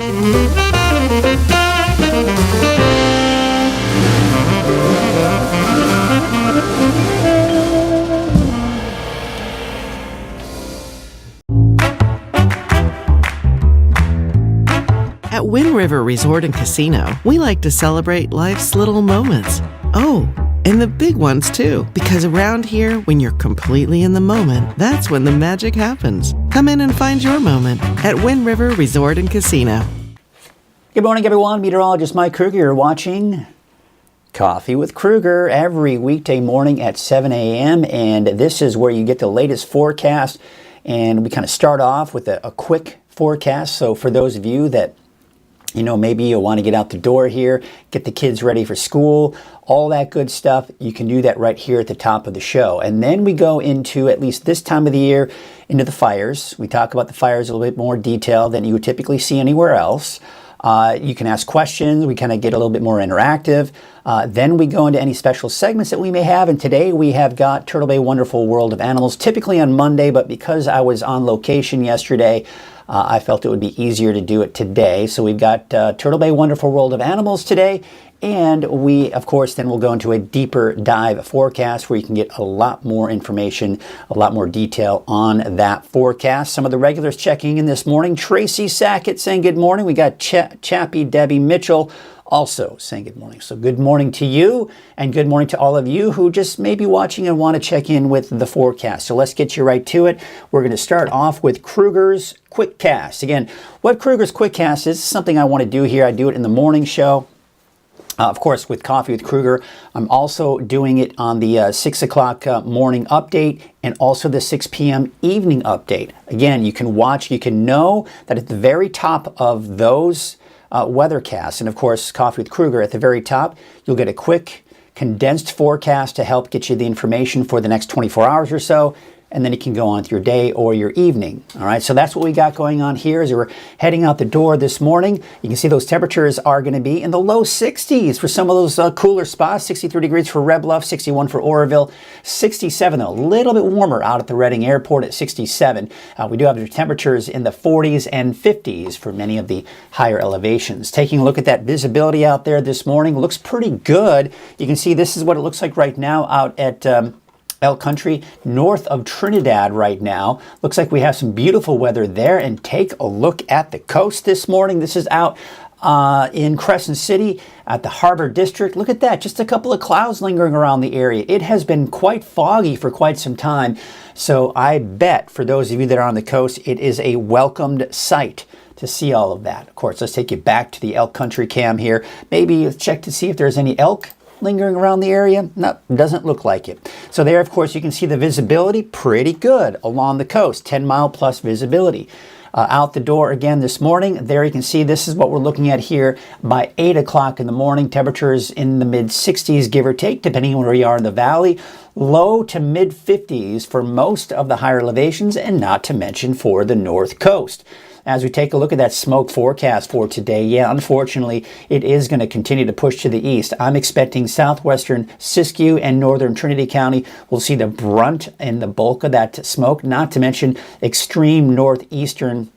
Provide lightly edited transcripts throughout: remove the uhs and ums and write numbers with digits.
At Wind River Resort and Casino, we like to celebrate life's little moments. Oh, and the big ones too, because around here, when you're completely in the moment, that's when the magic happens. Come in and find your moment at Wind River Resort and Casino. Good morning, everyone. Meteorologist Mike Krueger. You're watching Coffee with Krueger every weekday morning at 7 a.m. And this is where you get the latest forecast. And we kind of start off with a quick forecast. So for those of you that maybe you'll want to get out the door here, get the kids ready for school, all that good stuff. You can do that right here at the top of the show. And then we go into, at least this time of the year, into the fires. We talk about the fires a little bit more detail than you would typically see anywhere else. You can ask questions. We kind of get a little bit more interactive. Then we go into any special segments that we may have. And today we have got Turtle Bay Wonderful World of Animals, typically on Monday, but because I was on location yesterday, I felt it would be easier to do it today. So we've got Turtle Bay Wonderful World of Animals today. And we, of course, then will go into a deeper dive forecast where you can get a lot more information, a lot more detail on that forecast. Some of the regulars checking in this morning. Tracy Sackett saying good morning. We got Chappie Debbie Mitchell also saying good morning. So good morning to you, and good morning to all of you who just may be watching and want to check in with the forecast. So let's get you right to it. We're going to start off with Krueger's Quickcast. Again, what Krueger's Quickcast is something I want to do here. I do it in the morning show. Of course, with Coffee with Krueger, I'm also doing it on the 6 o'clock morning update and also the 6 p.m. evening update. Again, you can watch, you can know that at the very top of those weathercasts, and of course, Coffee with Krueger at the very top, you'll get a quick, condensed forecast to help get you the information for the next 24 hours or so. And then you can go on to your day or your evening. All right, so that's what we got going on here as we're heading out the door this morning. You can see those temperatures are going to be in the low 60s for some of those cooler spots. 63 degrees for Red Bluff, 61 for Oroville, 67 though, a little bit warmer out at the Reading Airport at 67. We do have the temperatures in the 40s and 50s for many of the higher elevations. Taking a look at that visibility out there this morning, looks pretty good. You can see this is what it looks like right now out at Elk Country, north of Trinidad right now. Looks like we have some beautiful weather there. And take a look at the coast this morning. This is out in Crescent City at the Harbor District. Look at that, just a couple of clouds lingering around the area. It has been quite foggy for quite some time. So I bet for those of you that are on the coast, it is a welcomed sight to see all of that. Of course, let's take you back to the Elk Country cam here. Maybe check to see if there's any elk lingering around the area. No, doesn't look like it. So there, of course, you can see the visibility pretty good along the coast, 10-mile plus visibility. Out the door again this morning, there you can see this is what we're looking at here by 8 o'clock in the morning. Temperatures in the mid-60s, give or take, depending on where you are in the valley. Low to mid-50s for most of the higher elevations, and not to mention for the north coast. As we take a look at that smoke forecast for today, yeah, unfortunately, it is going to continue to push to the east. I'm expecting southwestern Siskiyou and northern Trinity County will see the brunt and the bulk of that smoke, not to mention extreme northeastern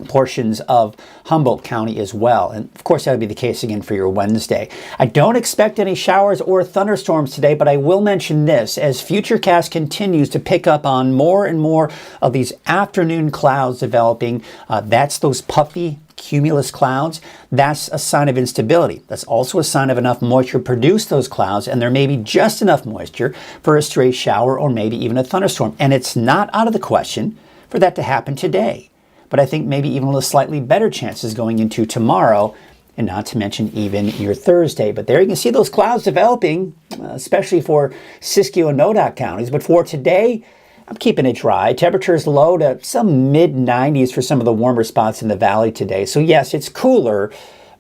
portions of Humboldt County as well. And of course, that'll be the case again for your Wednesday. I don't expect any showers or thunderstorms today, but I will mention this. As Futurecast continues to pick up on more and more of these afternoon clouds developing, that's those puffy cumulus clouds. That's a sign of instability. That's also a sign of enough moisture to produce those clouds, and there may be just enough moisture for a stray shower or maybe even a thunderstorm. And it's not out of the question for that to happen today. But I think maybe even a slightly better chances going into tomorrow, and not to mention even your Thursday. But there you can see those clouds developing, especially for Siskiyou and Modoc counties. But for today, I'm keeping it dry. Temperatures low to some mid-90s for some of the warmer spots in the valley today. So yes, it's cooler,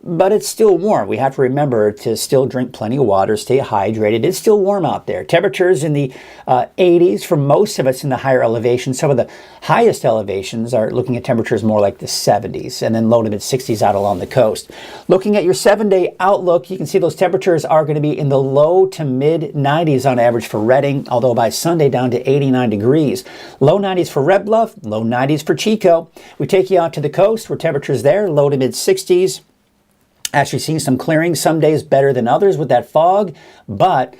but it's still warm. We have to remember to still drink plenty of water, stay hydrated. It's still warm out there. Temperatures in the 80s for most of us in the higher elevations. Some of the highest elevations are looking at temperatures more like the 70s, and then low to mid 60s out along the coast. Looking at your 7-day outlook, you can see those temperatures are going to be in the low to mid 90s on average for Redding, although by Sunday down to 89 degrees. Low 90s for Red Bluff, low 90s for Chico. We take you out to the coast where temperatures there, low to mid 60s. Actually seeing some clearing, some days better than others with that fog, but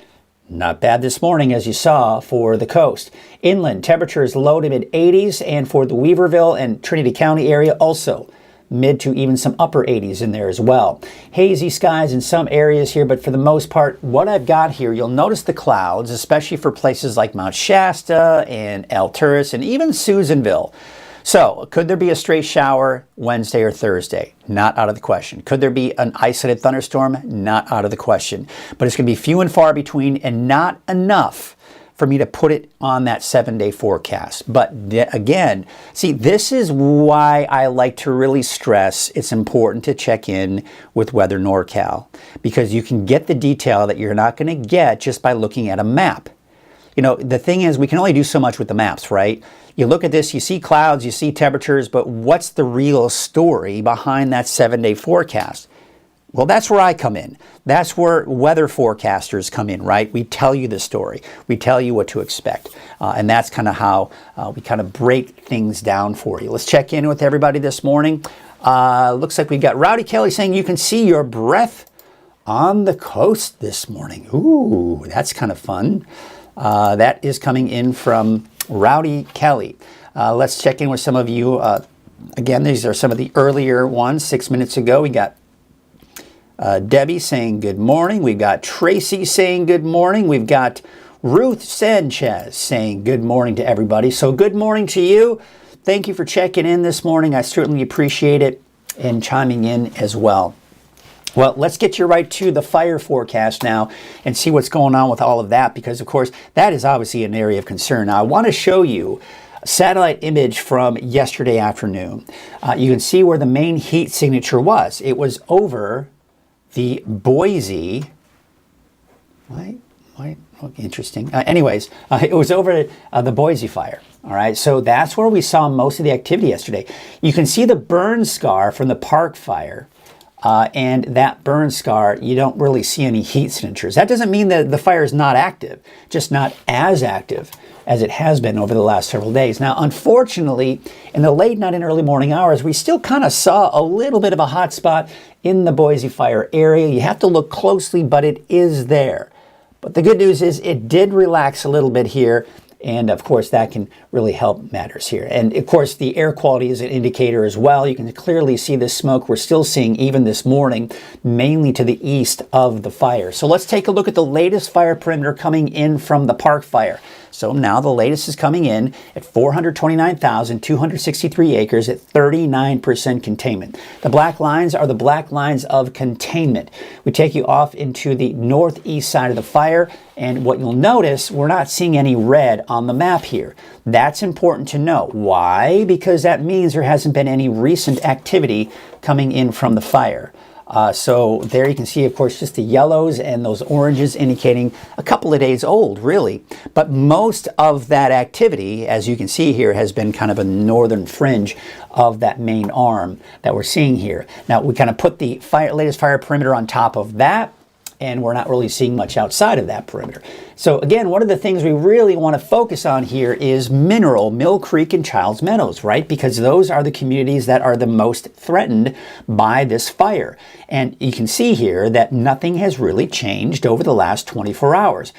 not bad this morning as you saw for the coast. Inland, temperatures low to mid 80s, and for the Weaverville and Trinity County area also mid to even some upper 80s in there as well. Hazy skies in some areas here, but for the most part, what I've got here, you'll notice the clouds, especially for places like Mount Shasta and Alturas and even Susanville. So, could there be a stray shower Wednesday or Thursday? Not out of the question. Could there be an isolated thunderstorm? Not out of the question. But it's going to be few and far between and not enough for me to put it on that 7-day forecast. But again, see, this is why I like to really stress it's important to check in with Weather NorCal, because you can get the detail that you're not going to get just by looking at a map. You know, the thing is, we can only do so much with the maps, right? You look at this, you see clouds, you see temperatures, but what's the real story behind that 7-day forecast? Well, that's where I come in. That's where weather forecasters come in, right? We tell you the story. We tell you what to expect. And that's kind of how we kind of break things down for you. Let's check in with everybody this morning. Looks like we've got Rowdy Kelly saying you can see your breath on the coast this morning. Ooh, that's kind of fun. That is coming in from Rowdy Kelly. Let's check in with some of you. Again, these are some of the earlier ones. 6 minutes ago, we got Debbie saying good morning. We've got Tracy saying good morning. We've got Ruth Sanchez saying good morning to everybody. So good morning to you. Thank you for checking in this morning. I certainly appreciate it, and chiming in as well. Well, let's get you right to the fire forecast now and see what's going on with all of that, because, of course, that is obviously an area of concern. Now, I want to show you a satellite image from yesterday afternoon. You can see where the main heat signature was. It was over the Boise. Why? Okay, interesting. Anyways, it was over the Boise fire. All right, so that's where we saw most of the activity yesterday. You can see the burn scar from the Park fire. And that burn scar, you don't really see any heat signatures. That doesn't mean that the fire is not active, just not as active as it has been over the last several days. Now, unfortunately, in the late night and early morning hours, we still kind of saw a little bit of a hot spot in the Boise fire area. You have to look closely, but it is there. But the good news is it did relax a little bit here. And of course, that can really help matters here. And of course, the air quality is an indicator as well. You can clearly see the smoke we're still seeing even this morning, mainly to the east of the fire. So let's take a look at the latest fire perimeter coming in from the Park fire. So now the latest is coming in at 429,263 acres at 39% containment. The black lines are the black lines of containment. We take you off into the northeast side of the fire, and what you'll notice, we're not seeing any red on the map here. That's important to know. Why? Because that means there hasn't been any recent activity coming in from the fire. So there you can see, of course, just the yellows and those oranges indicating a couple of days old, really. But most of that activity, as you can see here, has been kind of a northern fringe of that main arm that we're seeing here. Now, we kind of put the latest fire perimeter on top of that, and we're not really seeing much outside of that perimeter. So again, one of the things we really want to focus on here is Mineral, Mill Creek, and Childs Meadows, right? Because those are the communities that are the most threatened by this fire. And you can see here that nothing has really changed over the last 24 hours.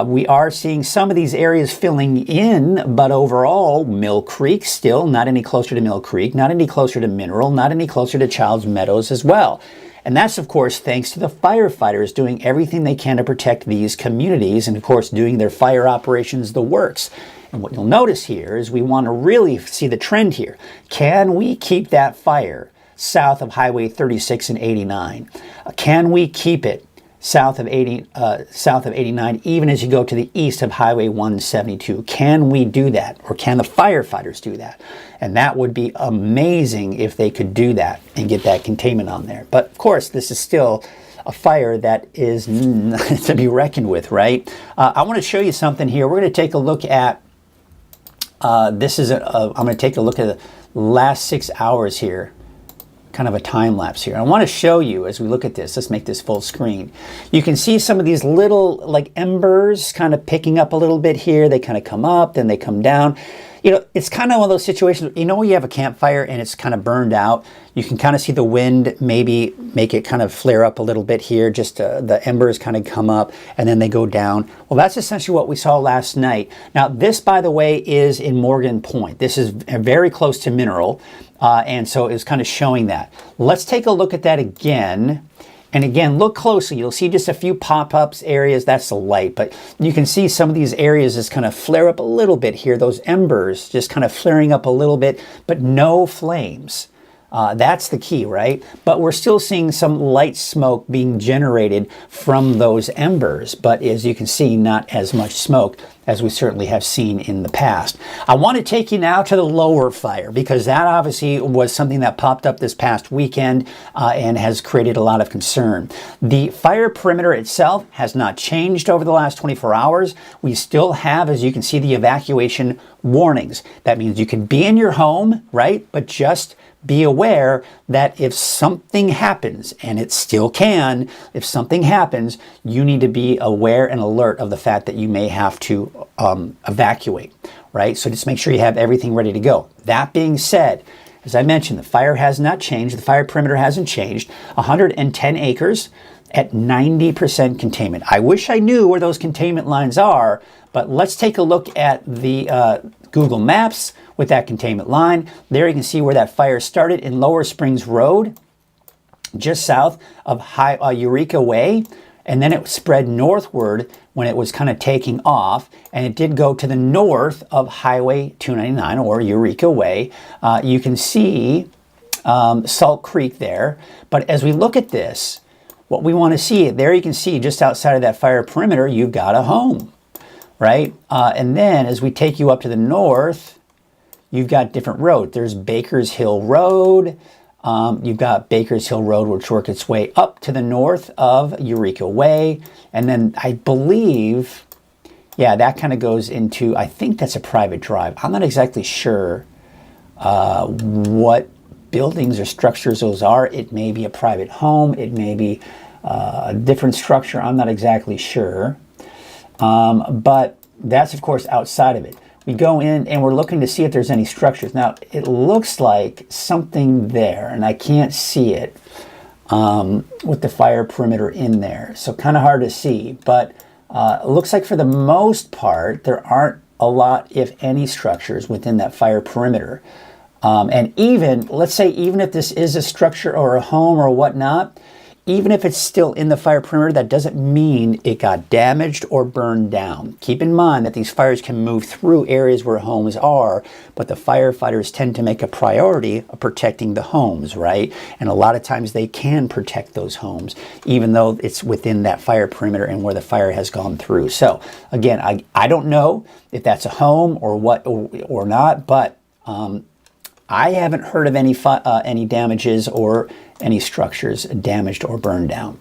We are seeing some of these areas filling in, but overall, Mill Creek still not any closer to Mill Creek, not any closer to Mineral, not any closer to Childs Meadows as well. And that's, of course, thanks to the firefighters doing everything they can to protect these communities and, of course, doing their fire operations the works. And what you'll notice here is we want to really see the trend here. Can we keep that fire south of Highway 36 and 89? Can we keep it south of 89, even as you go to the east of Highway 172. Can we do that? Or can the firefighters do that? And that would be amazing if they could do that and get that containment on there. But of course, this is still a fire that is to be reckoned with, right? I want to show you something here. We're going to take a look at, I'm going to take a look at the last 6 hours here. Kind of a time lapse here. I want to show you as we look at this. Let's make this full screen. You can see some of these little like embers kind of picking up a little bit here. They kind of come up, then they come down. You know, it's kind of one of those situations, you know, when you have a campfire and it's kind of burned out, you can kind of see the wind maybe make it kind of flare up a little bit here, just the embers kind of come up and then they go down. Well, that's essentially what we saw last night. Now, this, by the way, is in Morgan Point. This is very close to Mineral, and so it's kind of showing that. Let's take a look at that again. And again, look closely. You'll see just a few pop-ups areas. That's the light, but you can see some of these areas just kind of flare up a little bit here. Those embers just kind of flaring up a little bit, but no flames. That's the key, right? But we're still seeing some light smoke being generated from those embers. But as you can see, not as much smoke as we certainly have seen in the past. I want to take you now to the lower fire, because that obviously was something that popped up this past weekend and has created a lot of concern. The fire perimeter itself has not changed over the last 24 hours. We still have, as you can see, the evacuation warnings. That means you can be in your home, right? But just be aware that if something happens, and it still can, if something happens, you need to be aware and alert of the fact that you may have to evacuate, right? So just make sure you have everything ready to go. That being said, as I mentioned, the fire has not changed. The fire perimeter hasn't changed. 110 acres at 90% containment. I wish I knew where those containment lines are, but let's take a look at the Google Maps with that containment line. There you can see where that fire started in Lower Springs Road, just south of Eureka Way, and then it spread northward when it was kind of taking off, and it did go to the north of Highway 299 or Eureka Way. You can see Salt Creek there, but as we look at this, what we want to see, there you can see just outside of that fire perimeter, you've got a home, right? And then as we take you up to the north, you've got different roads. There's Baker's Hill Road. You've got Baker's Hill Road, which works its way up to the north of Eureka Way. And then I believe, yeah, that kind of goes into, I think that's a private drive. I'm not exactly sure what buildings or structures those are. It may be a private home. It may be a different structure. I'm not exactly sure. But that's, of course, outside of it. We go in and we're looking to see if there's any structures. Now, it looks like something there, and I can't see it with the fire perimeter in there. So kind of hard to see, but it looks like for the most part, there aren't a lot, if any, structures within that fire perimeter. And even, let's say, even if this is a structure or a home or whatnot, even if it's still in the fire perimeter, that doesn't mean it got damaged or burned down. Keep in mind that these fires can move through areas where homes are, but the firefighters tend to make a priority of protecting the homes, right? And a lot of times they can protect those homes, even though it's within that fire perimeter and where the fire has gone through. So again, I don't know if that's a home or what or not, but I haven't heard of any damages or any structures damaged or burned down.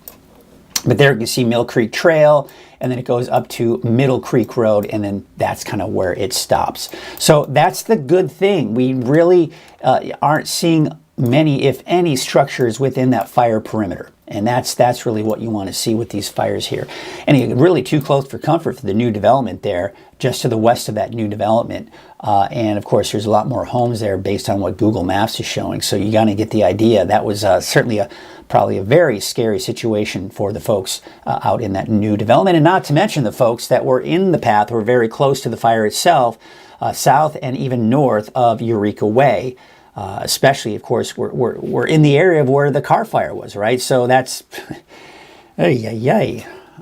But there you can see Mill Creek Trail, and then it goes up to Middle Creek Road, and then that's kind of where it stops. So that's the good thing. We really aren't seeing many, if any, structures within that fire perimeter. And that's really what you want to see with these fires here. And really too close for comfort for the new development there, just to the west of that new development. And of course, there's a lot more homes there based on what Google Maps is showing. So you got to get the idea. That was certainly probably a very scary situation for the folks out in that new development. And not to mention the folks that were in the path, were very close to the fire itself, south and even north of Eureka Way. Especially, of course, we're in the area of where the car fire was, right? So that's,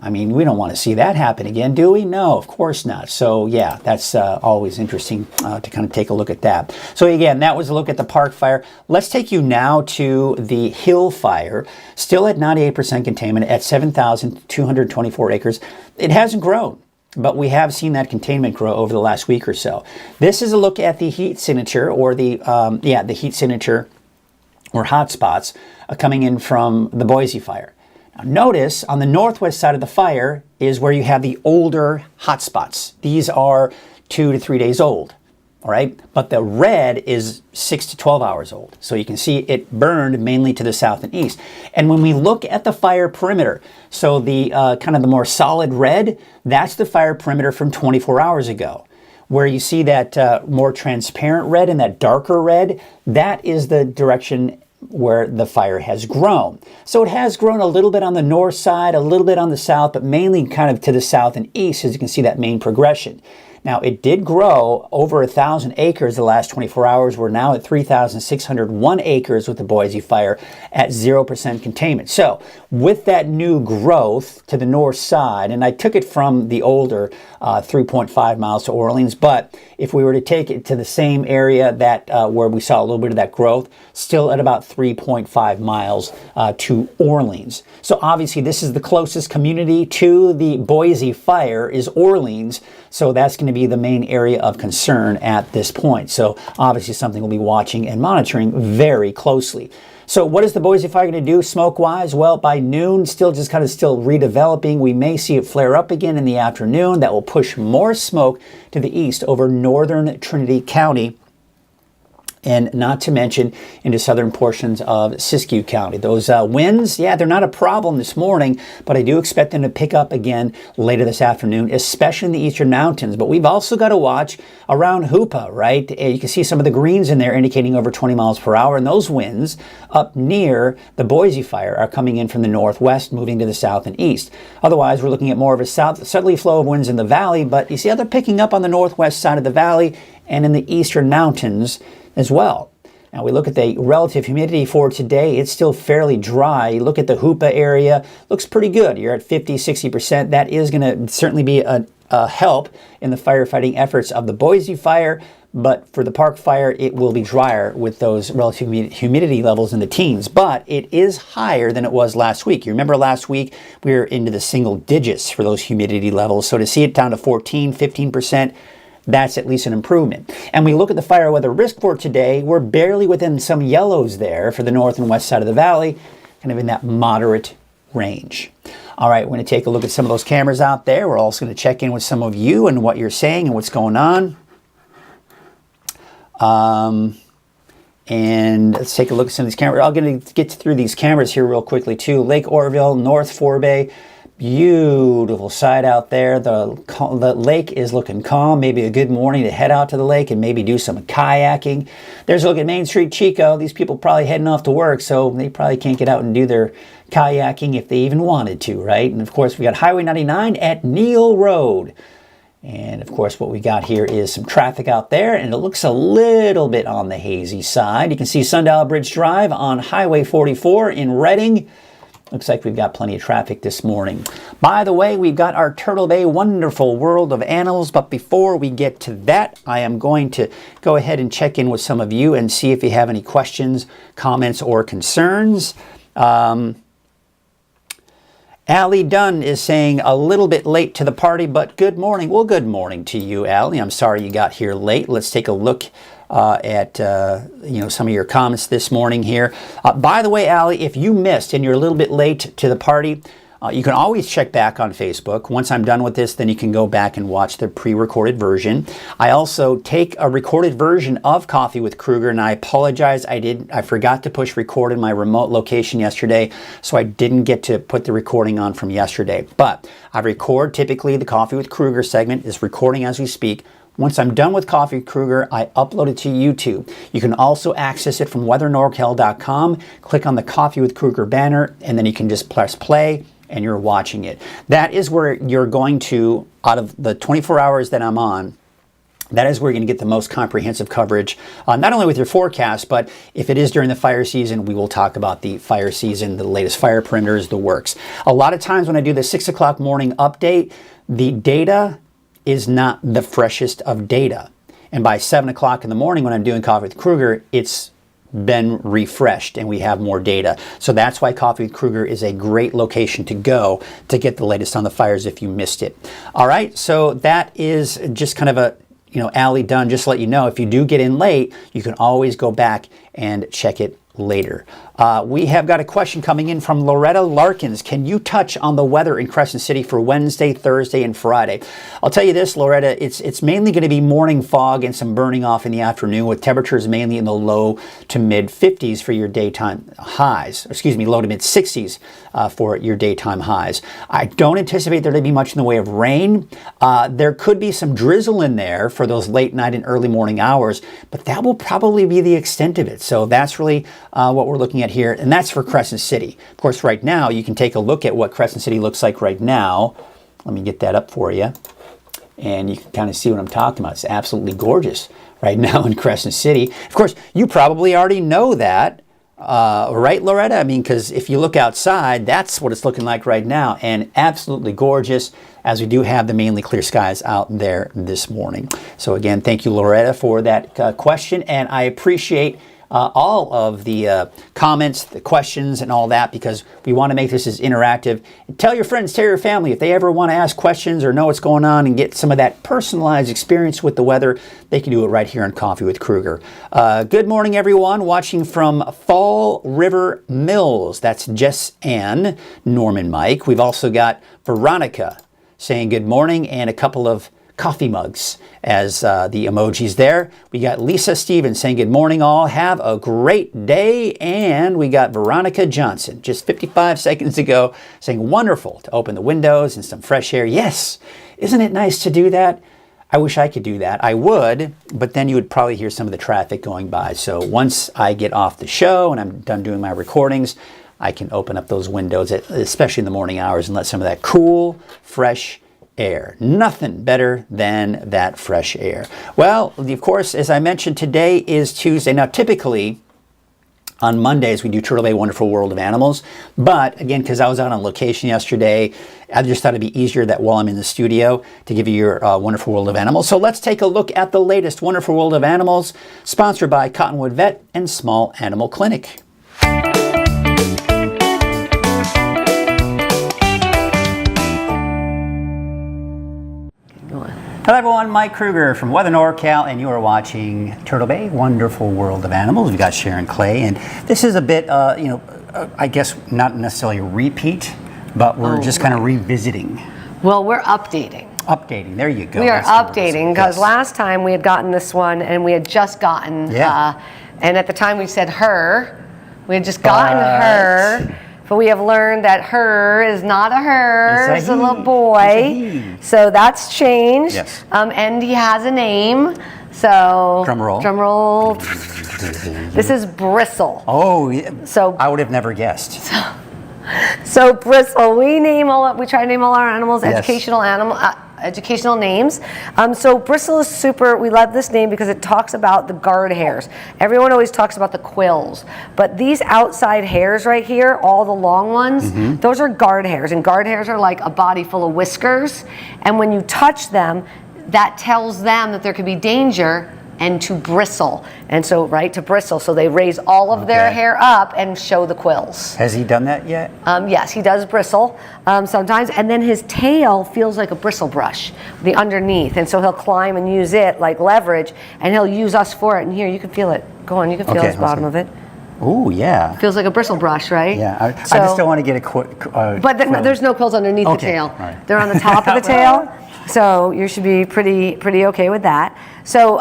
I mean, we don't want to see that happen again, do we? No, of course not. So yeah, that's always interesting to kind of take a look at that. So again, that was a look at the park fire. Let's take you now to the hill fire, still at 98% containment at 7,224 acres. It hasn't grown, but we have seen that containment grow over the last week or so. This is a look at the heat signature, or the heat signature or hotspots coming in from the Boise fire. Now notice on the northwest side of the fire is where you have the older hotspots. These are 2 to 3 days old, all right? But the red is 6 to 12 hours old. So you can see it burned mainly to the south and east. And when we look at the fire perimeter, so the kind of the more solid red, that's the fire perimeter from 24 hours ago. Where you see that more transparent red and that darker red, that is the direction where the fire has grown. So it has grown a little bit on the north side, a little bit on the south, but mainly kind of to the south and east, as you can see that main progression. Now, it did grow over 1,000 acres the last 24 hours. We're now at 3,601 acres with the Boise fire at 0% containment. So with that new growth to the north side, and I took it from the older 3.5 miles to Orleans, but if we were to take it to the same area that where we saw a little bit of that growth, still at about 3.5 miles to Orleans. So obviously this is the closest community to the Boise fire is Orleans. So that's going to be the main area of concern at this point. So obviously something we'll be watching and monitoring very closely. So what is the Boise fire going to do smoke-wise? Well, by noon, still redeveloping. We may see it flare up again in the afternoon. That will push more smoke to the east over northern Trinity County, and not to mention into southern portions of Siskiyou County. Those winds, yeah, they're not a problem this morning, but I do expect them to pick up again later this afternoon, especially in the eastern mountains. But we've also got to watch around Hoopa, right? You can see some of the greens in there indicating over 20 miles per hour, and those winds up near the Boise fire are coming in from the northwest, moving to the south and east. Otherwise, we're looking at more of a southerly flow of winds in the valley, but you see how they're picking up on the northwest side of the valley and in the eastern mountains as well. Now we look at the relative humidity for today. It's still fairly dry. You look at the Hoopa area, looks pretty good. You're at 50-60%. That is going to certainly be a help in the firefighting efforts of the Boise fire, but for the park fire, it will be drier with those relative humidity levels in the teens. But it is higher than it was last week. You remember last week, we were into the single digits for those humidity levels. So to see it down to 14-15%, that's at least an improvement. And we look at the fire weather risk for today, we're barely within some yellows there for the north and west side of the valley, kind of in that moderate range. All right, we're going to take a look at some of those cameras out there. We're also going to check in with some of you and what you're saying and what's going on. And let's take a look at some of these cameras. I'm going to get through these cameras here real quickly too. Lake Oroville, North Forebay. Beautiful sight out there. The lake is looking calm. Maybe a good morning to head out to the lake and maybe do some kayaking. There's a look at Main Street Chico. These people probably heading off to work, so they probably can't get out and do their kayaking if they even wanted to, right? And of course, we got Highway 99 at Neal Road. And of course, what we got here is some traffic out there, and it looks a little bit on the hazy side. You can see Sundial Bridge Drive on Highway 44 in Reading. Looks like we've got plenty of traffic this morning. By the way, we've got our Turtle Bay Wonderful World of Animals, but before we get to that, I am going to go ahead and check in with some of you and see if you have any questions, comments, or concerns. Allie Dunn is saying a little bit late to the party, but good morning. Well, good morning to you, Allie. I'm sorry you got here late. Let's take a look at some of your comments this morning here. By the way, Allie, if you missed and you're a little bit late to the party, you can always check back on Facebook. Once I'm done with this, then you can go back and watch the pre-recorded version. I also take a recorded version of Coffee with Krueger, and I apologize. I forgot to push record in my remote location yesterday, so I didn't get to put the recording on from yesterday. But I record typically the Coffee with Krueger segment is recording as we speak. Once I'm done with Coffee with Krueger, I upload it to YouTube. You can also access it from weathernorcal.com. Click on the Coffee with Krueger banner, and then you can just press play, and you're watching it. That is where you're going to, out of the 24 hours that I'm on, That is where you're going to get the most comprehensive coverage, not only with your forecast, but if it is during the fire season, we will talk about the fire season, the latest fire perimeters, the works. A lot of times when I do the 6 o'clock morning update, the data is not the freshest of data. And by 7 o'clock in the morning when I'm doing Coffee with Krueger, it's been refreshed and we have more data. So that's why Coffee with Krueger is a great location to go to get the latest on the fires if you missed it. All right, so that is just kind of a Allie done, just to let you know, if you do get in late, you can always go back and check it later. We have got a question coming in from Loretta Larkins. Can you touch on the weather in Crescent City for Wednesday, Thursday, and Friday? I'll tell you this, Loretta, it's mainly going to be morning fog and some burning off in the afternoon with temperatures mainly in the low to mid 50s for your daytime highs. Excuse me, low to mid 60s for your daytime highs. I don't anticipate there to be much in the way of rain. There could be some drizzle in there for those late night and early morning hours, but that will probably be the extent of it. So that's really what we're looking at here, and that's for Crescent City. Of course, right now, you can take a look at what Crescent City looks like right now. Let me get that up for you, and you can kind of see what I'm talking about. It's absolutely gorgeous right now in Crescent City. Of course, you probably already know that, right, Loretta? I mean, because if you look outside, that's what it's looking like right now, and absolutely gorgeous, as we do have the mainly clear skies out there this morning. So again, thank you, Loretta, for that question, and I appreciate all of the comments, the questions, and all that, because we want to make this as interactive. And tell your friends, tell your family, if they ever want to ask questions or know what's going on and get some of that personalized experience with the weather, they can do it right here on Coffee with Krueger. Good morning, everyone, watching from Fall River Mills. That's Jess Ann, Norman Mike. We've also got Veronica saying good morning, and a couple of coffee mugs as the emojis there. We got Lisa Stevens saying good morning all, have a great day, and we got Veronica Johnson just 55 seconds ago saying wonderful to open the windows and some fresh air. Yes, isn't it nice to do that? I wish I could do that. I would, but then you would probably hear some of the traffic going by. So once I get off the show and I'm done doing my recordings, I can open up those windows, especially in the morning hours, and let some of that cool, fresh air. Nothing better than that fresh air. Well, of course, as I mentioned, today is Tuesday. Now, typically on Mondays, we do Turtle Bay Wonderful World of Animals. But again, because I was out on location yesterday, I just thought it'd be easier that while I'm in the studio to give you your Wonderful World of Animals. So let's take a look at the latest Wonderful World of Animals, sponsored by Cottonwood Vet and Small Animal Clinic. Hello everyone, Mike Krueger from Weather NorCal, and you are watching Turtle Bay Wonderful World of Animals. We've got Sharon Clay, and this is a bit, I guess not necessarily a repeat, but we're just kind of revisiting. Well, we're updating. Updating, there you go. We are updating because last time we had gotten this one and we had just gotten, and at the time we said her, we had just gotten her. But we have learned that her is not a her, it's a little boy. So that's changed. Yes. And he has a name. So drum roll. Drum roll. This is Bristle. Oh, so I would have never guessed. So Bristle, we try to name all our animals educational names. So Bristle is super, we love this name because it talks about the guard hairs. Everyone always talks about the quills, but these outside hairs right here, all the long ones, those are guard hairs, and guard hairs are like a body full of whiskers, and when you touch them, that tells them that there could be danger and to bristle. And so, to bristle. So they raise all of their hair up and show the quills. Has he done that yet? Yes, he does bristle sometimes. And then his tail feels like a bristle brush, the underneath. And so he'll climb and use it like leverage, and he'll use us for it. And here, you can feel it. Go on, you can feel the bottom of it. Oh, yeah. Feels like a bristle brush, right? Yeah, I just don't want to get a but there's no quills underneath the tail. Right. They're on the top of the tail. So you should be pretty okay with that. So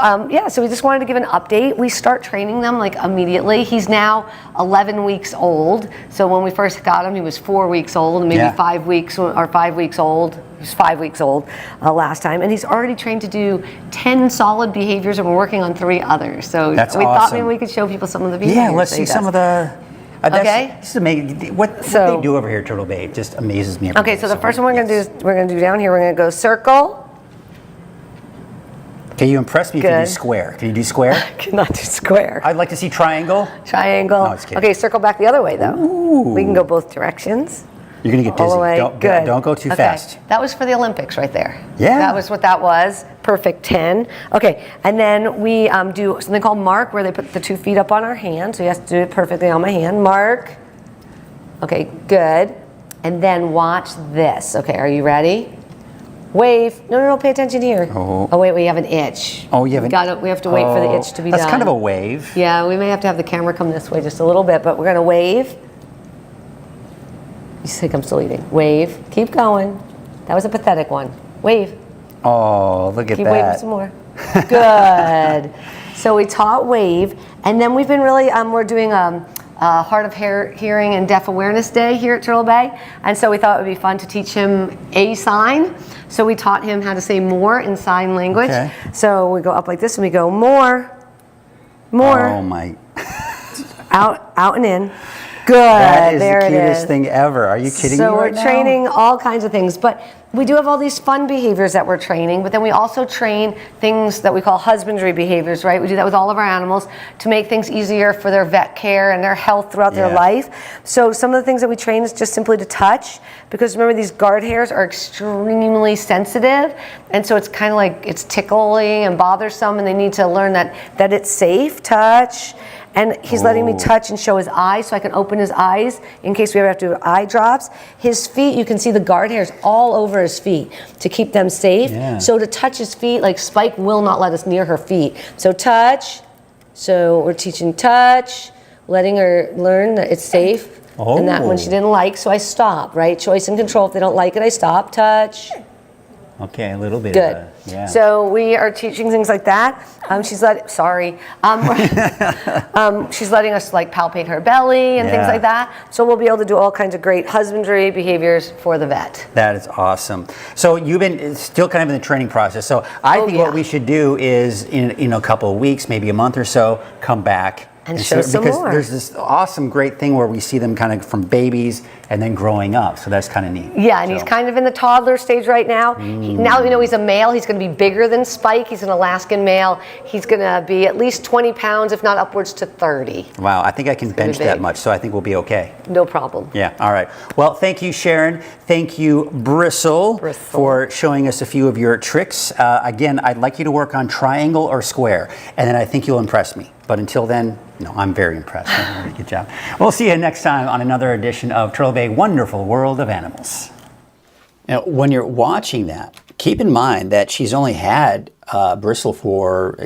so we just wanted to give an update. We start training them like immediately. He's now 11 weeks old. So when we first got him, he was 4 weeks old, and maybe 5 weeks or 5 weeks old. He was 5 weeks old last time, and he's already trained to do 10 solid behaviors, and we're working on 3 others. So we thought maybe we could show people some of the behaviors. Yeah, let's see some of the. This is amazing. What they do over here at Turtle Bay just amazes me. Okay, so the first one we're going to do is we're going to do down here. We're going to go circle, Okay, you impressed me if you do square. Can you do square? Cannot do square. I'd like to see triangle. Triangle. No, just kidding. Okay, circle back the other way though. Ooh. We can go both directions. You're gonna get dizzy. All the way. Don't go too fast. That was for the Olympics right there. Yeah. That was what that was. Perfect 10. Okay, and then we do something called mark, where they put the 2 feet up on our hand. So he has to do it perfectly on my hand. Mark. Okay, good. And then watch this. Okay, are you ready? Wave. No, pay attention here. Oh, wait, we have an itch. Oh, you have we have to wait for the itch to be done. That's kind of a wave. Yeah, we may have to have the camera come this way just a little bit, but we're gonna wave. You think I'm still eating. Wave. Keep going. That was a pathetic one. Wave. Oh, look at that. Keep waving some more. Good. So we taught wave, and then we've been really, we're doing Hard of Hearing and Deaf Awareness Day here at Turtle Bay, and so we thought it would be fun to teach him a sign. So we taught him how to say more in sign language. Okay. So we go up like this, and we go more. Oh my. Out and in. Good. That is there the it cutest is. thing ever. Are you kidding me So right we're now? training all kinds of things, but we do have all these fun behaviors that we're training, but then we also train things that we call husbandry behaviors, right? We do that with all of our animals to make things easier for their vet care and their health throughout their life. So some of the things that we train is just simply to touch, because remember, these guard hairs are extremely sensitive, and so it's kind of like it's tickly and bothersome, and they need to learn that it's safe. Touch. And he's letting me touch and show his eyes, so I can open his eyes in case we ever have to do eye drops. His feet, you can see the guard hairs all over his feet to keep them safe. Yeah. So to touch his feet, like Spike will not let us near her feet. So touch. So we're teaching touch, letting her learn that it's safe. And that one she didn't like, so I stop, right? Choice and control. If they don't like it, I stop. Touch. Okay, a little bit. Good. Yeah. So we are teaching things like that. She's letting us like palpate her belly and things like that. So we'll be able to do all kinds of great husbandry behaviors for the vet. That is awesome. So you've been still kind of in the training process. So I think what we should do is in a couple of weeks, maybe a month or so, come back. And show some because more. There's this awesome, great thing where we see them kind of from babies and then growing up. So that's kind of neat. Yeah, and he's kind of in the toddler stage right now. Now we know he's a male. He's going to be bigger than Spike. He's an Alaskan male. He's going to be at least 20 pounds, if not upwards to 30. Wow, I think I can bench that much, so I think we'll be okay. No problem. Yeah, all right. Well, thank you, Sharon. Thank you, Bristle, for showing us a few of your tricks. Again, I'd like you to work on triangle or square, and then I think you'll impress me. But until then, no, I'm very impressed. Good job. We'll see you next time on another edition of Turtle Bay Wonderful World of Animals. Now, when you're watching that, keep in mind that she's only had Bristle for,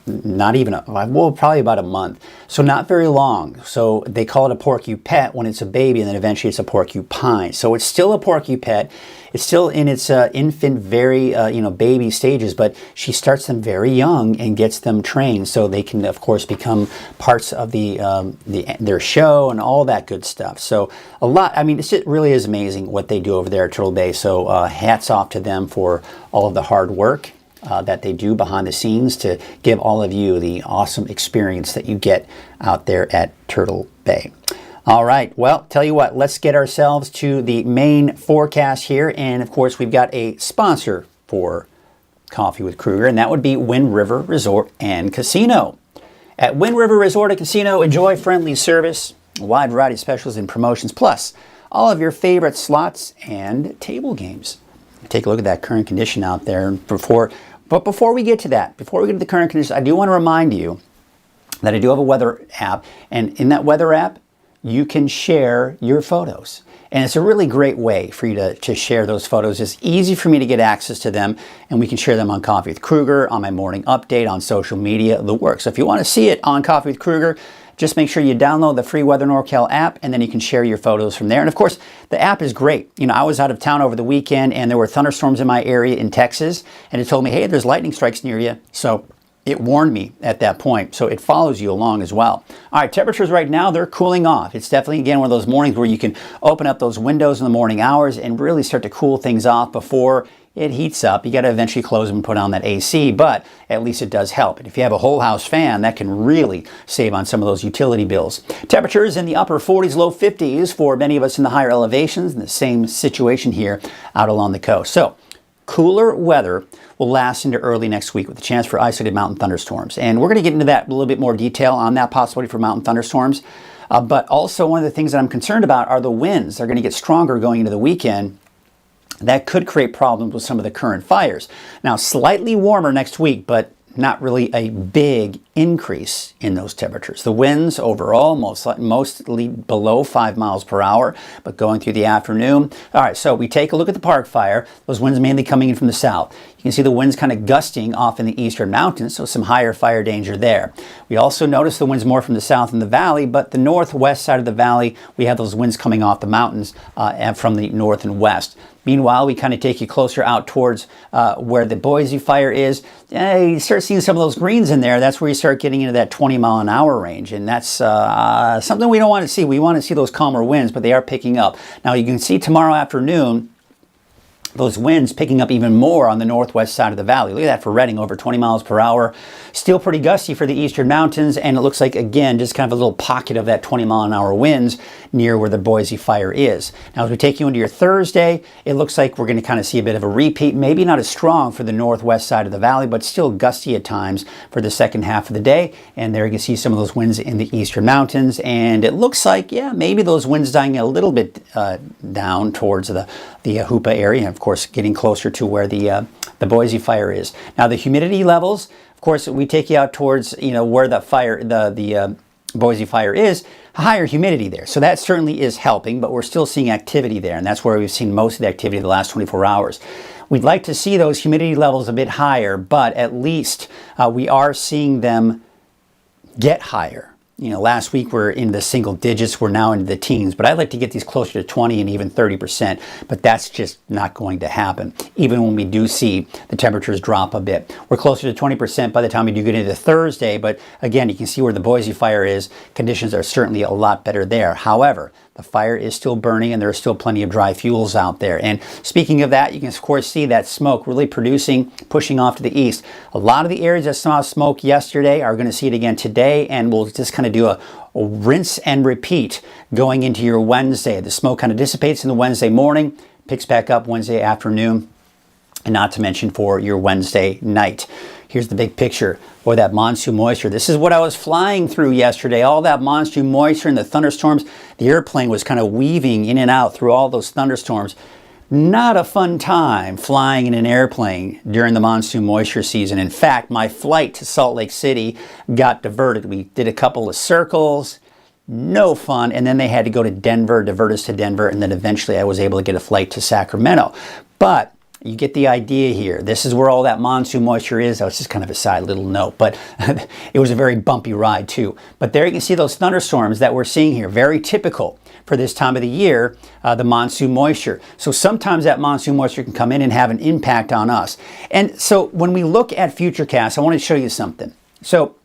not even, probably about a month. So not very long. So they call it a porcupet when it's a baby, and then eventually it's a porcupine. So it's still a porcupet. It's still in its infant, very, baby stages, but she starts them very young and gets them trained so they can, of course, become parts of their show and all that good stuff. So a lot, it really is amazing what they do over there at Turtle Bay. So hats off to them for all of the hard work that they do behind the scenes to give all of you the awesome experience that you get out there at Turtle Bay. All right, well, tell you what, let's get ourselves to the main forecast here. And of course, we've got a sponsor for Coffee with Krueger, and that would be Wind River Resort and Casino. At Wind River Resort and Casino, enjoy friendly service, a wide variety of specials and promotions, plus all of your favorite slots and table games. Take a look at that current condition out there. But before we get to that, before we get to the current condition, I do want to remind you that I do have a weather app, and in that weather app, you can share your photos. And it's a really great way for you to share those photos. It's easy for me to get access to them, and we can share them on Coffee with Krueger, on my morning update, on social media, the works. So if you want to see it on Coffee with Krueger, just make sure you download the free Weather NorCal app, and then you can share your photos from there. And of course, the app is great. I was out of town over the weekend, and there were thunderstorms in my area in Texas, and it told me, hey, there's lightning strikes near you. So it warned me at that point, so it follows you along as well. All right, temperatures right now, they're cooling off. It's definitely, again, one of those mornings where you can open up those windows in the morning hours and really start to cool things off before it heats up. You got to eventually close them and put on that AC, but at least it does help. And if you have a whole house fan, that can really save on some of those utility bills. Temperatures in the upper 40s, low 50s for many of us in the higher elevations, in the same situation here out along the coast. So cooler weather will last into early next week with a chance for isolated mountain thunderstorms. And we're going to get into that a little bit more detail on that possibility for mountain thunderstorms. But also one of the things that I'm concerned about are the winds. They're going to get stronger going into the weekend. That could create problems with some of the current fires. Now, slightly warmer next week, but not really a big increase in those temperatures. The winds overall mostly below 5 miles per hour, but going through the afternoon. All right, so we take a look at the park fire. Those winds mainly coming in from the south. You can see the winds kind of gusting off in the eastern mountains, so some higher fire danger there. We also notice the winds more from the south in the valley, but the northwest side of the valley, we have those winds coming off the mountains and from the north and west. Meanwhile, we kind of take you closer out towards where the Boise fire is. You start seeing some of those greens in there. That's where you start getting into that 20-mile-an-hour range. And that's something we don't want to see. We want to see those calmer winds, but they are picking up. Now, you can see tomorrow afternoon, those winds picking up even more on the northwest side of the valley. Look at that for Redding, over 20 miles per hour. Still pretty gusty for the eastern mountains, and it looks like, again, just kind of a little pocket of that 20-mile-an-hour winds near where the Boise fire is. Now, as we take you into your Thursday, it looks like we're going to kind of see a bit of a repeat. Maybe not as strong for the northwest side of the valley, but still gusty at times for the second half of the day. And there you can see some of those winds in the eastern mountains. And it looks like, yeah, maybe those winds dying a little bit down towards the Hoopa area, and of course getting closer to where the Boise fire is. Now, the humidity levels, of course, we take you out towards where the Boise fire is, higher humidity there. So that certainly is helping, but we're still seeing activity there, and that's where we've seen most of the activity the last 24 hours. We'd like to see those humidity levels a bit higher, but at least we are seeing them get higher. Last week we're in the single digits, we're now into the teens, but I'd like to get these closer to 20 and even 30%, but that's just not going to happen, even when we do see the temperatures drop a bit. We're closer to 20% by the time we do get into Thursday, but again, you can see where the Boise fire is. Conditions are certainly a lot better there. However, the fire is still burning and there are still plenty of dry fuels out there. And speaking of that, you can of course see that smoke really pushing off to the east. A lot of the areas that saw smoke yesterday are going to see it again today, and we'll just kind of do a rinse and repeat going into your Wednesday. The smoke kind of dissipates in the Wednesday morning, picks back up Wednesday afternoon, and not to mention for your Wednesday night. Here's the big picture. Boy, that monsoon moisture. This is what I was flying through yesterday. All that monsoon moisture and the thunderstorms. The airplane was kind of weaving in and out through all those thunderstorms. Not a fun time flying in an airplane during the monsoon moisture season. In fact, my flight to Salt Lake City got diverted. We did a couple of circles. No fun. And then they had to go to Denver, divert us to Denver. And then eventually I was able to get a flight to Sacramento. But you get the idea here. This is where all that monsoon moisture is. That was just kind of a side little note, but it was a very bumpy ride too. But there you can see those thunderstorms that we're seeing here. Very typical for this time of the year, the monsoon moisture. So sometimes that monsoon moisture can come in and have an impact on us. And so when we look at futurecasts, I want to show you something. So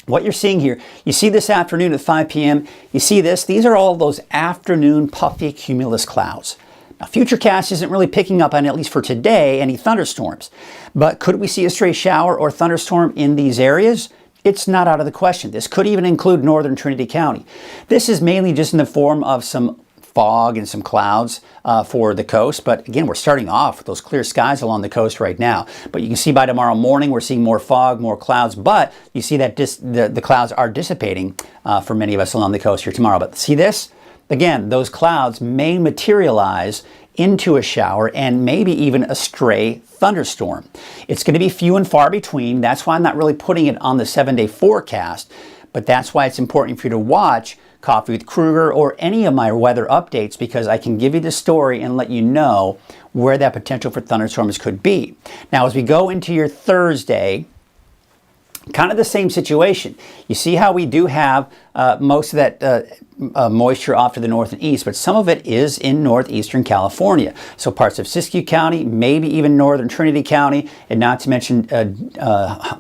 what you're seeing here, you see this afternoon at 5 p.m., you see this, these are all those afternoon puffy cumulus clouds. Now, Futurecast isn't really picking up on, at least for today, any thunderstorms. But could we see a stray shower or thunderstorm in these areas? It's not out of the question. This could even include northern Trinity County. This is mainly just in the form of some fog and some clouds for the coast. But again, we're starting off with those clear skies along the coast right now. But you can see by tomorrow morning, we're seeing more fog, more clouds. But you see that the clouds are dissipating for many of us along the coast here tomorrow. But see this? Again, those clouds may materialize into a shower and maybe even a stray thunderstorm. It's going to be few and far between. That's why I'm not really putting it on the 7-day forecast, but that's why it's important for you to watch Coffee with Krueger or any of my weather updates, because I can give you the story and let you know where that potential for thunderstorms could be. Now, as we go into your Thursday, kind of the same situation. You see how we do have most of that moisture off to the north and east, but some of it is in northeastern California. So parts of Siskiyou County, maybe even northern Trinity County, and not to mention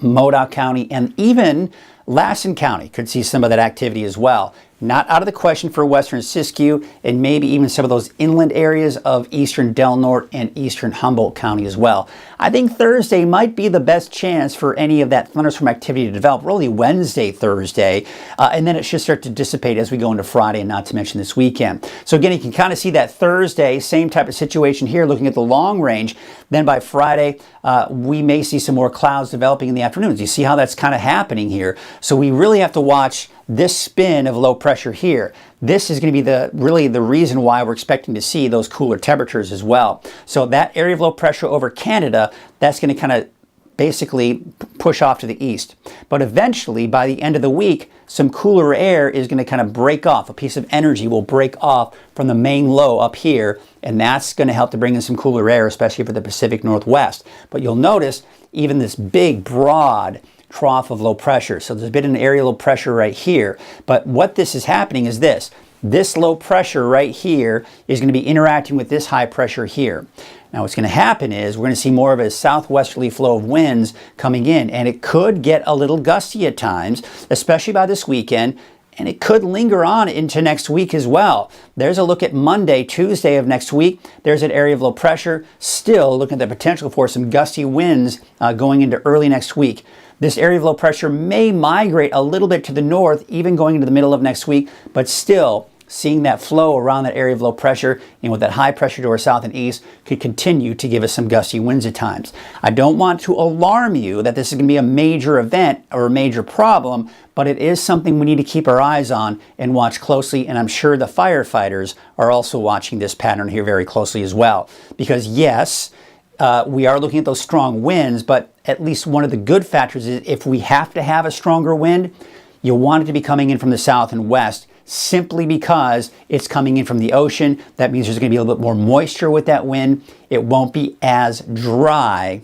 Modoc County, and even Lassen County could see some of that activity as well. Not out of the question for western Siskiyou and maybe even some of those inland areas of eastern Del Norte and eastern Humboldt County as well. I think Thursday might be the best chance for any of that thunderstorm activity to develop, really Wednesday, Thursday, and then it should start to dissipate as we go into Friday, and not to mention this weekend. So again, you can kind of see that Thursday, same type of situation here, looking at the long range. Then by Friday, we may see some more clouds developing in the afternoons. You see how that's kind of happening here. So we really have to watch this spin of low pressure here. This is going to be really the reason why we're expecting to see those cooler temperatures as well. So that area of low pressure over Canada, that's going to kind of basically push off to the east. But eventually, by the end of the week, some cooler air is going to kind of break off. A piece of energy will break off from the main low up here, and that's going to help to bring in some cooler air, especially for the Pacific Northwest. But you'll notice even this big, broad trough of low pressure. So there's a bit of an area of low pressure right here. But what this is happening is this. This low pressure right here is going to be interacting with this high pressure here. Now what's going to happen is we're going to see more of a southwesterly flow of winds coming in, and it could get a little gusty at times, especially by this weekend, and it could linger on into next week as well. There's a look at Monday, Tuesday of next week. There's an area of low pressure, still looking at the potential for some gusty winds going into early next week. This area of low pressure may migrate a little bit to the north, even going into the middle of next week, but still seeing that flow around that area of low pressure and with that high pressure to our south and east could continue to give us some gusty winds at times. I don't want to alarm you that this is going to be a major event or a major problem, but it is something we need to keep our eyes on and watch closely, and I'm sure the firefighters are also watching this pattern here very closely as well. Because yes, we are looking at those strong winds, but at least one of the good factors is if we have to have a stronger wind, you'll want it to be coming in from the south and west, simply because it's coming in from the ocean. That means there's going to be a little bit more moisture with that wind. It won't be as dry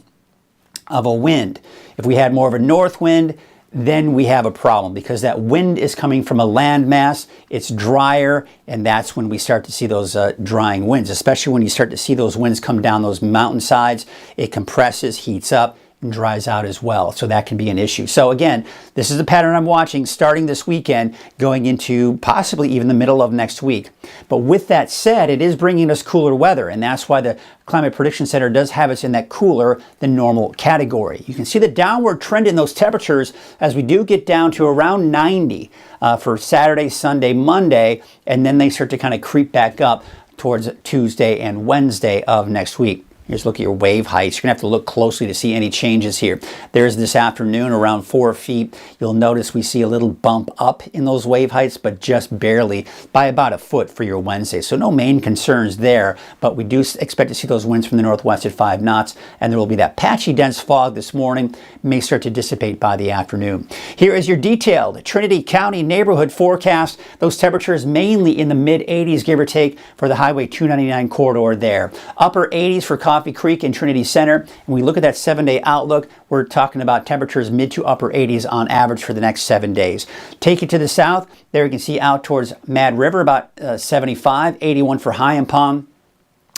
of a wind. If we had more of a north wind, then we have a problem because that wind is coming from a landmass. It's drier, and that's when we start to see those drying winds, especially when you start to see those winds come down those mountainsides. It compresses, heats up, and dries out as well. So that can be an issue. So again, this is the pattern I'm watching starting this weekend, going into possibly even the middle of next week. But with that said, it is bringing us cooler weather, and that's why the Climate Prediction Center does have us in that cooler than normal category. You can see the downward trend in those temperatures as we do get down to around 90 for Saturday, Sunday, Monday, and then they start to kind of creep back up towards Tuesday and Wednesday of next week. Here's a look at your wave heights. You're going to have to look closely to see any changes here. There's this afternoon around 4 feet. You'll notice we see a little bump up in those wave heights, but just barely by about a foot for your Wednesday. So no main concerns there, but we do expect to see those winds from the northwest at 5 knots, and there will be that patchy dense fog this morning. May start to dissipate by the afternoon. Here is your detailed Trinity County neighborhood forecast. Those temperatures mainly in the mid-80s, give or take, for the Highway 299 corridor there. Upper 80s for Coffee Creek and Trinity Center. And we look at that 7-day outlook, we're talking about temperatures mid to upper 80s on average for the next 7 days. Take it to the south, there you can see out towards Mad River about 75, 81 for High-and-Palm,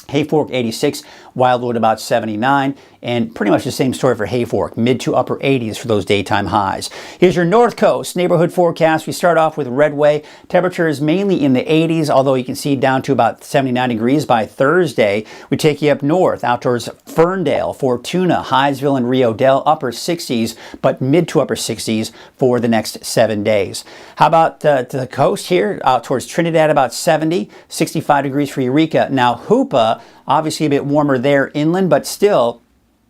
Hayfork 86, Wildwood about 79, and pretty much the same story for Hayfork, mid to upper 80s for those daytime highs. Here's your North Coast neighborhood forecast. We start off with Redway. Temperatures mainly in the 80s, although you can see down to about 79 degrees by Thursday. We take you up north, out towards Ferndale, Fortuna, Hydesville, and Rio Dell, upper 60s, but mid to upper 60s for the next 7 days. How about to the coast here, out towards Trinidad, about 70, 65 degrees for Eureka. Now, Hoopa, obviously a bit warmer there inland, but still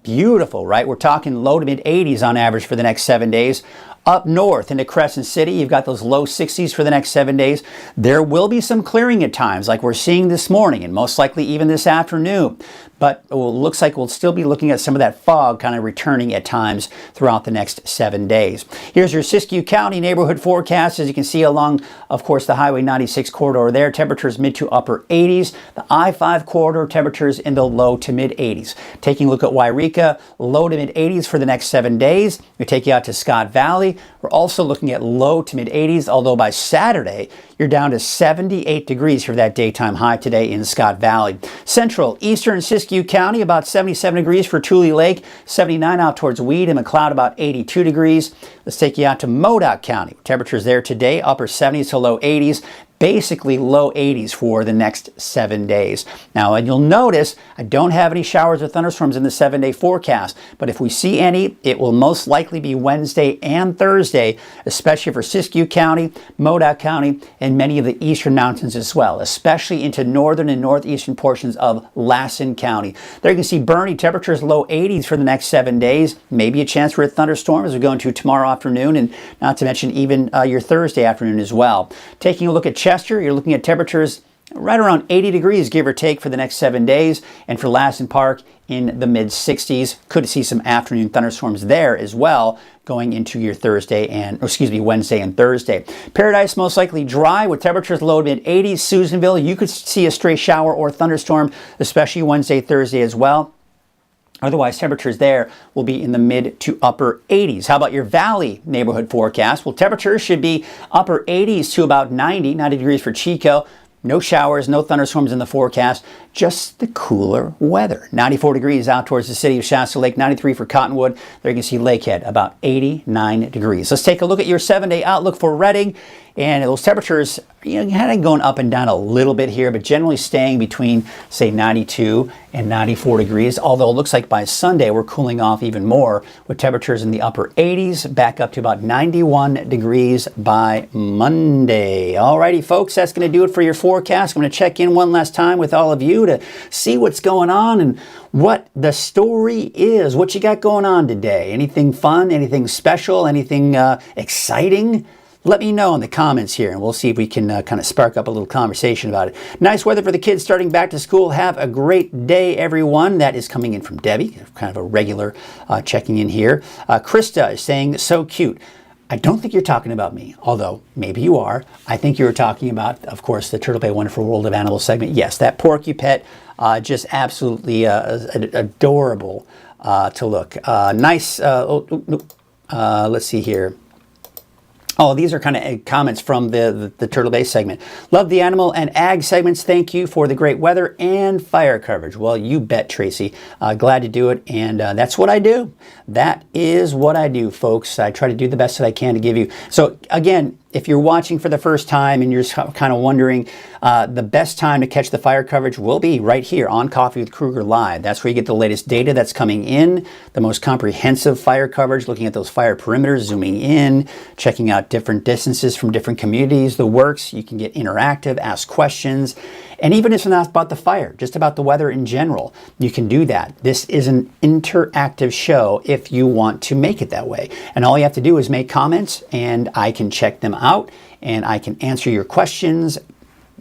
beautiful, right? We're talking low to mid 80s on average for the next 7 days. Up north into Crescent City, you've got those low 60s for the next 7 days. There will be some clearing at times, like we're seeing this morning, and most likely even this afternoon. But it looks like we'll still be looking at some of that fog kind of returning at times throughout the next 7 days. Here's your Siskiyou County neighborhood forecast. As you can see along, of course, the Highway 96 corridor there, temperatures mid to upper 80s. The I-5 corridor, temperatures in the low to mid 80s. Taking a look at Wairika, low to mid 80s for the next 7 days. We take you out to Scott Valley. We're also looking at low to mid 80s, although by Saturday, you're down to 78 degrees for that daytime high today in Scott Valley. Central, eastern Siskiyou Siskiyou County, about 77 degrees for Tule Lake, 79 out towards Weed and McLeod, about 82 degrees. Let's take you out to Modoc County. Temperatures there today, upper 70s to low 80s. Basically low 80s for the next 7 days. Now, and you'll notice I don't have any showers or thunderstorms in the 7-day forecast, but if we see any, it will most likely be Wednesday and Thursday, especially for Siskiyou County, Modoc County, and many of the eastern mountains as well, especially into northern and northeastern portions of Lassen County. There you can see Bernie, temperatures low 80s for the next 7 days. Maybe a chance for a thunderstorm as we go into tomorrow afternoon, and not to mention even your Thursday afternoon as well. Taking a look at Chester, you're looking at temperatures right around 80 degrees, give or take, for the next 7 days. And for Lassen Park, in the mid 60s. Could see some afternoon thunderstorms there as well going into your Wednesday and Thursday. Paradise most likely dry with temperatures low to mid 80s. Susanville, you could see a stray shower or thunderstorm, especially Wednesday, Thursday as well. Otherwise, temperatures there will be in the mid to upper 80s. How about your Valley neighborhood forecast? Well, temperatures should be upper 80s to about 90 degrees for Chico. No showers, no thunderstorms in the forecast, just the cooler weather. 94 degrees out towards the city of Shasta Lake, 93 for Cottonwood. There you can see Lakehead, about 89 degrees. Let's take a look at your 7-day outlook for Redding. And those temperatures, kind of going up and down a little bit here, but generally staying between, say, 92 and 94 degrees. Although it looks like by Sunday, we're cooling off even more with temperatures in the upper 80s, back up to about 91 degrees by Monday. Alrighty, folks, that's going to do it for your forecast. I'm going to check in one last time with all of you to see what's going on and what the story is. What you got going on today? Anything fun? Anything special? Anything exciting? Let me know in the comments here, and we'll see if we can kind of spark up a little conversation about it. Nice weather for the kids starting back to school. Have a great day, everyone. That is coming in from Debbie, kind of a regular checking in here. Krista is saying, so cute. I don't think you're talking about me, although maybe you are. I think you were talking about, of course, the Turtle Bay Wonderful World of Animals segment. Yes, that Porcupet, just absolutely adorable to look. Nice, let's see here. Oh, these are kind of comments from the Turtle Bay segment. Love the animal and ag segments. Thank you for the great weather and fire coverage. Well, you bet, Tracy. Glad to do it, and that's what I do. That is what I do, folks. I try to do the best that I can to give you. So, again, if you're watching for the first time and you're just kind of wondering, the best time to catch the fire coverage will be right here on Coffee with Krueger Live. That's where you get the latest data that's coming in, the most comprehensive fire coverage, looking at those fire perimeters, zooming in, checking out different distances from different communities, the works. You can get interactive, ask questions, and even if it's not about the fire, just about the weather in general, you can do that. This is an interactive show if you want to make it that way. And all you have to do is make comments, and I can check them out, and I can answer your questions,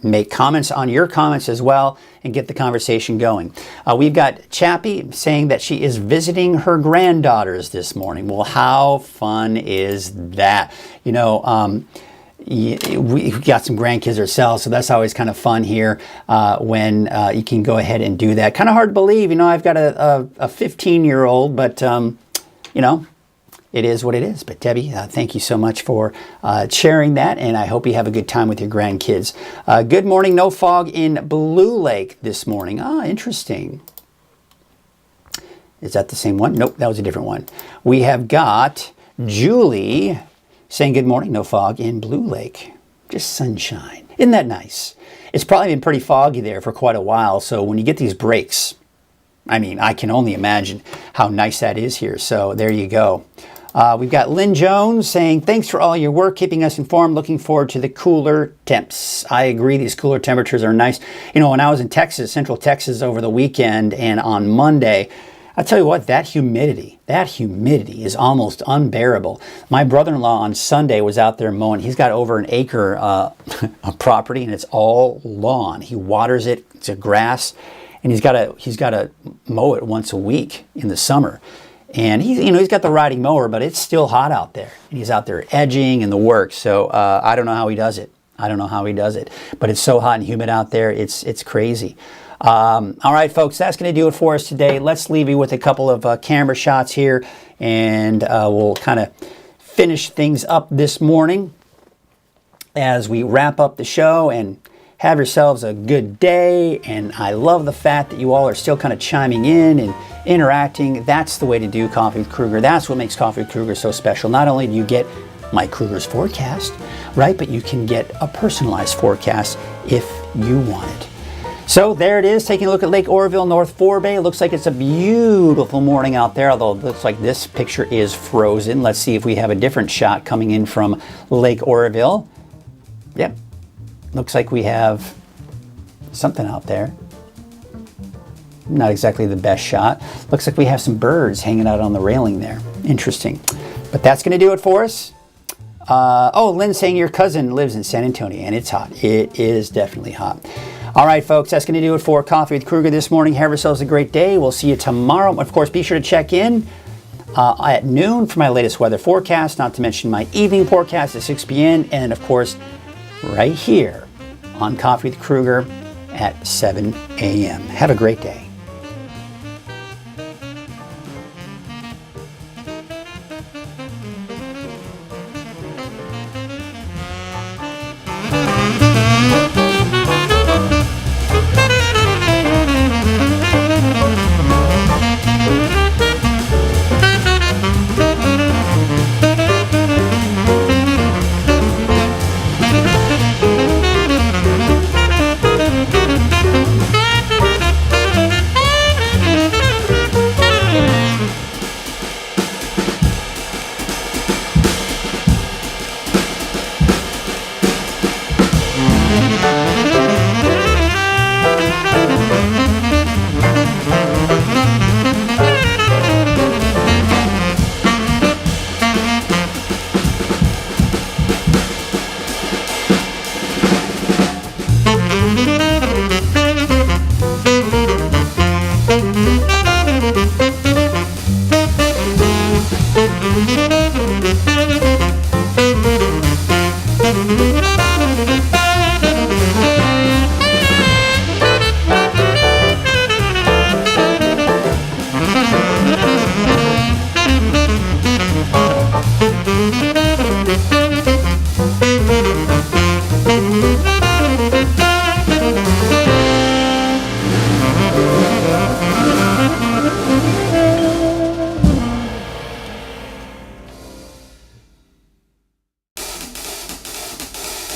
make comments on your comments as well, and get the conversation going. We've got Chappie saying that she is visiting her granddaughters this morning. Well, how fun is that? We got some grandkids ourselves, so that's always kind of fun here when you can go ahead and do that. Kind of hard to believe, I've got a 15-year-old, but it is what it is. But Debbie, thank you so much for sharing that, and I hope you have a good time with your grandkids. Good morning, no fog in Blue Lake this morning. Interesting. Is that the same one? Nope, that was a different one. We have got Julie saying good morning, no fog in Blue Lake. Just sunshine. Isn't that nice? It's probably been pretty foggy there for quite a while, so when you get these breaks, I can only imagine how nice that is here. So there you go. We've got Lynn Jones saying, thanks for all your work, keeping us informed. Looking forward to the cooler temps. I agree, these cooler temperatures are nice. When I was in Texas, Central Texas over the weekend and on Monday, I tell you what, that humidity is almost unbearable. My brother-in-law on Sunday was out there mowing. He's got over an acre of property, and it's all lawn. He waters it. It's a grass. And he's got to mow it once a week in the summer, and he's got the riding mower, but it's still hot out there, and he's out there edging and the work. So I don't know how he does it. But it's so hot and humid out there. It's crazy. All right, folks, that's going to do it for us today. Let's leave you with a couple of camera shots here, and we'll kind of finish things up this morning as we wrap up the show and have yourselves a good day, and I love the fact that you all are still kind of chiming in and interacting. That's the way to do Coffee with Krueger. That's what makes Coffee with Krueger so special. Not only do you get Mike Krueger's forecast, right, but you can get a personalized forecast if you want it. So there it is, taking a look at Lake Oroville, North Forebay. Looks like it's a beautiful morning out there, although it looks like this picture is frozen. Let's see if we have a different shot coming in from Lake Oroville. Yep, looks like we have something out there. Not exactly the best shot. Looks like we have some birds hanging out on the railing there. Interesting. But that's going to do it for us. Lynn's saying your cousin lives in San Antonio, and it's hot. It is definitely hot. All right, folks, that's going to do it for Coffee with Krueger this morning. Have yourselves a great day. We'll see you tomorrow. Of course, be sure to check in at noon for my latest weather forecast, not to mention my evening forecast at 6 p.m. And, of course, right here on Coffee with Krueger at 7 a.m. Have a great day. Thank you.